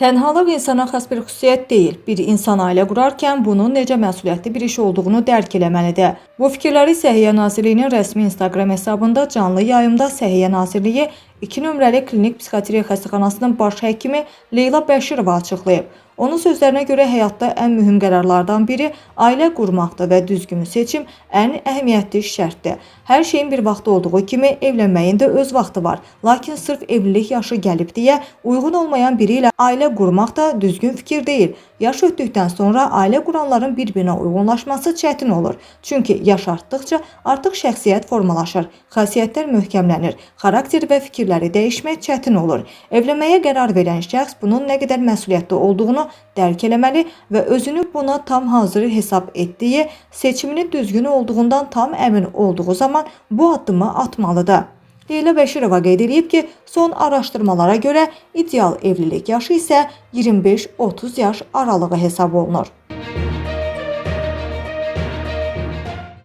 Tənhalıq insana xas bir xüsusiyyət deyil. Bir insan ailə qurarkən bunun necə məsuliyyətli bir iş olduğunu dərk eləməlidir. Bu fikirləri Səhiyyə Nazirliyinin rəsmi Instagram hesabında canlı yayımda Səhiyyə Nazirliyi 2 nömrəli klinik psixiatriya xəstəxanasının baş həkimi Leyla Bəşirova açıqlayıb. Onun sözlərinə görə həyatda ən mühüm qərarlardan biri ailə qurmaqdır və düzgün seçim ən əhəmiyyətli şərtdir. Hər şeyin bir vaxtı olduğu kimi evlənməyin də öz vaxtı var. Lakin sırf evlilik yaşı gəlib deyə uyğun olmayan biri ilə ailə qurmaq da düzgün fikir deyil. Yaş ötdükdən sonra ailə quranların bir-birinə uyğunlaşması çətin olur. Çünki yaş artdıqca artıq şəxsiyyət formalaşır, xasiyyətlər möhkəmlənir, xarakter və fikirləri dəyişmək çətin olur. Evlənməyə qərar verən şəxs bunun nə qədər məsuliyyətli olduğunu dərk eləməli və özünü buna tam hazır hesab etdiyi, seçiminin düzgün olduğundan tam əmin olduğu zaman bu addımı atmalıdır. Leyla Bəşirova qeyd edib ki, son araşdırmalara görə ideal evlilik yaşı isə 25-30 yaş aralığı hesab olunur.